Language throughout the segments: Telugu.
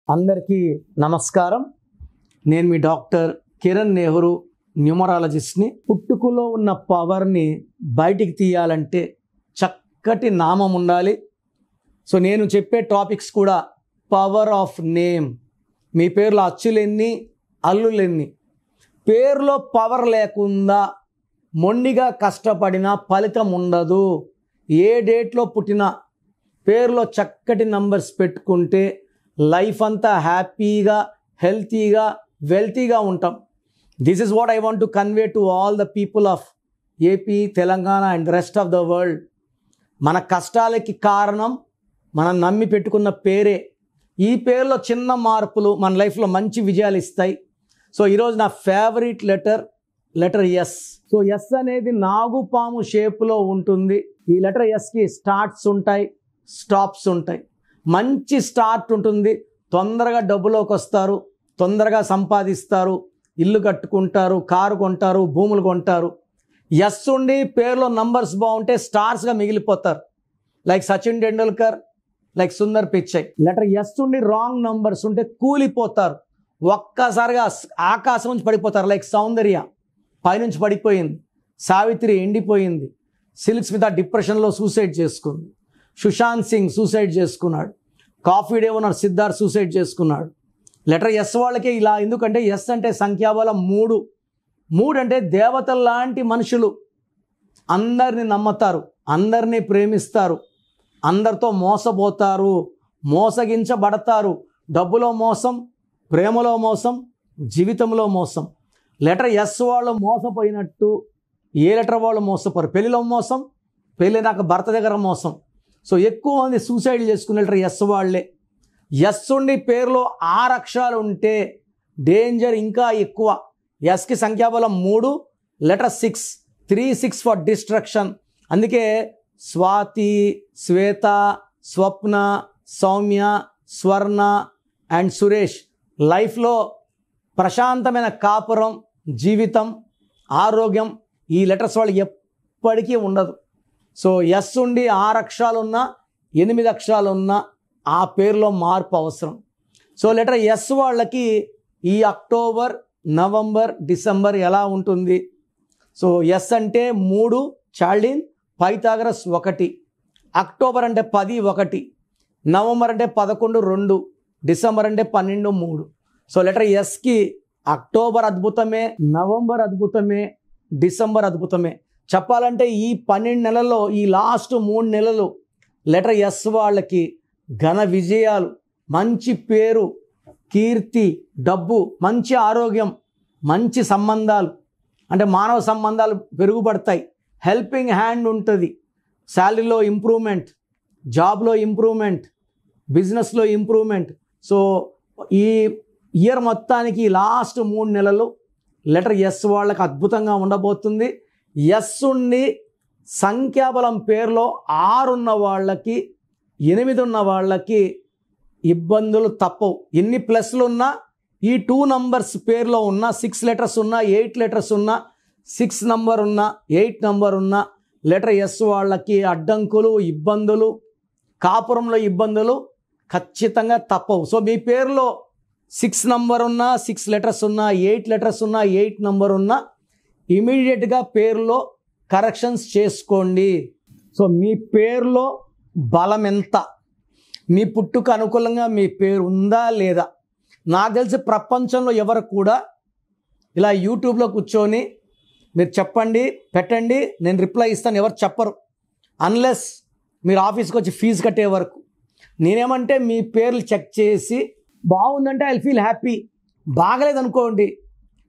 అందరికీ నమస్కారం. నేను మీ డాక్టర్ కిరణ్ నెహ్రూ, న్యూమరాలజిస్ట్ని. పుట్టుకలో ఉన్న పవర్ని బయటికి తీయాలంటే చక్కటి నామం ఉండాలి. సో నేను చెప్పే టాపిక్స్ కూడా పవర్ ఆఫ్ నేమ్. మీ పేర్లో అచ్చులెన్ని, అల్లులెన్ని, పేరులో పవర్ లేకుండా మొండిగా కష్టపడినా ఫలితం ఉండదు. ఏ డేట్లో పుట్టినా పేరులో చక్కటి నంబర్స్ పెట్టుకుంటే లైఫ్ అంతా హ్యాపీగా, హెల్తీగా, వెల్తీగా ఉంటాం. This is what I want to convey to all the people of AP, Telangana and rest of the world. మన కష్టాలకి కారణం మనం నమ్మి పెట్టుకున్న పేరే. ఈ పేరులో చిన్న మార్పులు మన లైఫ్లో మంచి విజయాలు ఇస్తాయి. సో ఈరోజు నా favourite letter S. So S అనేది నాగుపాము షేప్లో ఉంటుంది. ఈ లెటర్ ఎస్కి స్టార్ట్స్ ఉంటాయి, స్టాప్స్ ఉంటాయి. మంచి స్టార్ట్ ఉంటుంది, తొందరగా డబ్బులోకి వస్తారు, తొందరగా సంపాదిస్తారు, ఇల్లు కట్టుకుంటారు, కారు కొంటారు, భూములు కొంటారు. ఎస్ ఉండి పేరులో నంబర్స్ బాగుంటే స్టార్స్గా మిగిలిపోతారు. Like Sachin Tendulkar, like Sundar Pichai. Letter S ఉండి రాంగ్ నంబర్స్ ఉంటే కూలిపోతారు, ఒక్కసారిగా ఆకాశం నుంచి పడిపోతారు. లైక్ సౌందర్య పైనుంచి పడిపోయింది, సావిత్రి ఎండిపోయింది, సిల్క్ స్మిత డిప్రెషన్లో సూసైడ్ చేసుకుంది, సుశాంత్ సింగ్ సూసైడ్ చేసుకున్నాడు, coffee day owner Siddharth suicide చేసుకున్నాడు. లెటర్ ఎస్ వాళ్ళకే ఇలా. ఎందుకంటే ఎస్ అంటే సంఖ్యాబలం 3. 3 అంటే దేవతల లాంటి మనుషులు. అందరిని నమ్ముతారు, అందరినీ ప్రేమిస్తారు, అందరితో మోసపోతారు, మోసగించబడతారు. డబ్బులో మోసం, ప్రేమలో మోసం, జీవితంలో మోసం. లెటర్ ఎస్ వాళ్ళు మోసపోయినట్టు ఏ లెటర్ వాళ్ళు మోసపోరు. పెళ్ళిలో మోసం, పెళ్ళినాక భర్త దగ్గర మోసం. సో ఎక్కువ మంది సూసైడ్ చేసుకునే లెటర్ ఎస్ వాళ్ళే. ఎస్ ఉండి పేరులో 6 అక్షరాలు ఉంటే డేంజర్ ఇంకా ఎక్కువ. ఎస్కి సంఖ్యాబలం 3, లెటర్ 6, 3, 6 ఫర్ డిస్ట్రక్షన్. అందుకే స్వాతి, శ్వేత, స్వప్న, సౌమ్య, స్వర్ణ అండ్ సురేష్ లైఫ్లో ప్రశాంతమైన కాపురం, జీవితం, ఆరోగ్యం ఈ లెటర్స్ వాళ్ళు ఎప్పటికీ ఉండదు. సో ఎస్ ఉండి 6 అక్షరాలు ఉన్నా, 8 అక్షరాలు ఉన్నా ఆ పేరులో మార్పు అవసరం. సో లెటర్ ఎస్ వాళ్ళకి ఈ అక్టోబర్, నవంబర్, డిసెంబర్ ఎలా ఉంటుంది? సో ఎస్ అంటే 3 చాల్డిన్, పైథాగరస్ 1, అక్టోబర్ అంటే 10 1, నవంబర్ అంటే 11 2, డిసెంబర్ అంటే 12 3. సో లెటర్ ఎస్కి అక్టోబర్ అద్భుతమే, నవంబర్ అద్భుతమే, డిసెంబర్ అద్భుతమే. చెప్పాలంటే ఈ 12 నెలల్లో ఈ లాస్ట్ 3 నెలలు లెటర్ ఎస్ వాళ్ళకి ఘన విజయాలు, మంచి పేరు, కీర్తి, డబ్బు, మంచి ఆరోగ్యం, మంచి సంబంధాలు, అంటే మానవ సంబంధాలు పెరుగుపడతాయి. హెల్పింగ్ హ్యాండ్ ఉంటుంది, శాలరీలో ఇంప్రూవ్మెంట్, జాబ్లో ఇంప్రూవ్మెంట్, బిజినెస్లో ఇంప్రూవ్మెంట్. సో ఈ ఇయర్ మొత్తానికి లాస్ట్ 3 నెలలు లెటర్ ఎస్ వాళ్ళకి అద్భుతంగా ఉండబోతుంది. ఎస్ ఉండి సంఖ్యాబలం పేరులో 6 ఉన్న వాళ్ళకి, 8 ఉన్న వాళ్ళకి ఇబ్బందులు తప్పవు. ఎన్ని ప్లస్లు ఉన్నా, ఈ 2 నంబర్స్ పేరులో ఉన్న, 6 లెటర్స్ ఉన్నా, 8 లెటర్స్ ఉన్నా, 6 నంబర్ ఉన్నా, 8 నంబర్ ఉన్నా లెటర్ ఎస్ వాళ్ళకి అడ్డంకులు, ఇబ్బందులు, కాపురంలో ఇబ్బందులు ఖచ్చితంగా తప్పవు. సో మీ పేరులో 6 నంబర్ ఉన్నా, 6 లెటర్స్ ఉన్నా, 8 లెటర్స్ ఉన్నా, 8 నంబర్ ఉన్నా ఇమీడియట్గా పేరులో కరెక్షన్స్ చేసుకోండి. సో మీ పేరులో బలం ఎంత, మీ పుట్టుక అనుకూలంగా మీ పేరు ఉందా లేదా? నాకు తెలిసి ప్రపంచంలో ఎవరు కూడా ఇలా యూట్యూబ్లో కూర్చొని మీరు చెప్పండి, పెట్టండి, నేను రిప్లై ఇస్తాను ఎవరు చెప్పరు, అన్లెస్ మీరు ఆఫీస్కి వచ్చి ఫీజు కట్టే వరకు. నేనేమంటే మీ పేర్లు చెక్ చేసి బాగుందంటే ఐ ఫీల్ హ్యాపీ, బాగలేదనుకోండి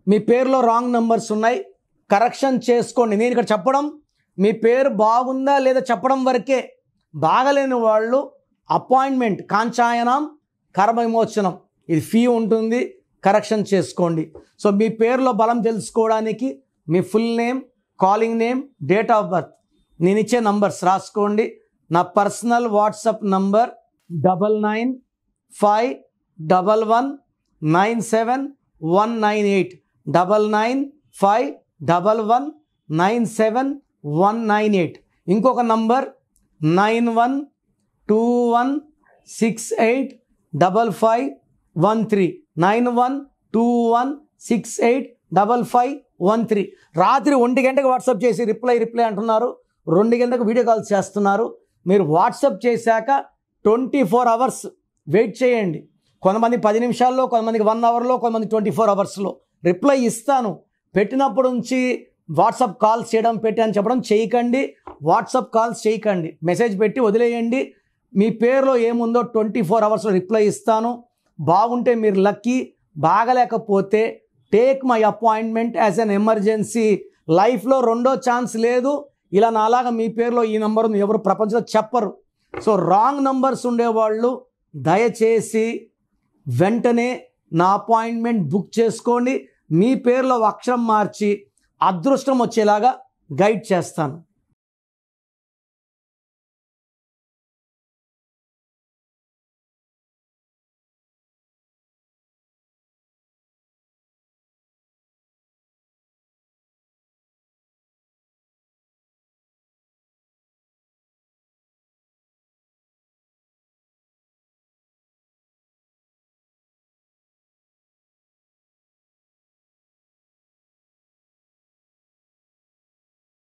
మీ పేరులో రాంగ్ నెంబర్స్ ఉన్నాయి, కరెక్షన్ చేసుకోండి. నేను ఇక్కడ చెప్పడం మీ పేరు బాగుందా లేదా చెప్పడం వరకే. బాగలేని వాళ్ళు అపాయింట్మెంట్, కాంచాయనం, కర్మ విమోచనం, ఇది ఫీ ఉంటుంది, కరెక్షన్ చేసుకోండి. సో మీ పేరులో బలం తెలుసుకోవడానికి మీ full name, calling name, date of birth, నేను ఇచ్చే నంబర్స్ రాసుకోండి. నా పర్సనల్ వాట్సాప్ నంబర్ 9951197198, 9951197198. ఇంకొక నంబర్ 91216855 9113 9121685513. రాత్రి 1 గంటకు వాట్సాప్ చేసి రిప్లై అంటున్నారు, 2 గంటలకు వీడియో కాల్స్ చేస్తున్నారు. మీరు వాట్సాప్ చేశాక 24 అవర్స్ వెయిట్ చేయండి. కొంతమంది 10 నిమిషాల్లో, కొంతమందికి 1 అవర్లో, కొంతమంది 24 అవర్స్లో రిప్లై ఇస్తాను. పెట్టినప్పుడు నుంచి వాట్సాప్ కాల్స్ చేయడం అని చెప్పడం చేయకండి. వాట్సాప్ కాల్స్ చేయకండి, మెసేజ్ పెట్టి వదిలేయండి. మీ పేరులో ఏముందో 24 అవర్స్లో రిప్లై ఇస్తాను. బాగుంటే మీరు లక్కీ, బాగలేకపోతే take my appointment as an emergency. లైఫ్లో రెండో ఛాన్స్ లేదు. ఇలా నాలాగా మీ పేరులో ఈ నెంబర్ ఎవరు ప్రపంచంలో చెప్పరు. సో రాంగ్ నంబర్స్ ఉండేవాళ్ళు దయచేసి వెంటనే నా అపాయింట్మెంట్ బుక్ చేసుకోండి. మీ పేరులో అక్షరం మార్చి అదృష్టం వచ్చేలాగా గైడ్ చేస్తాను.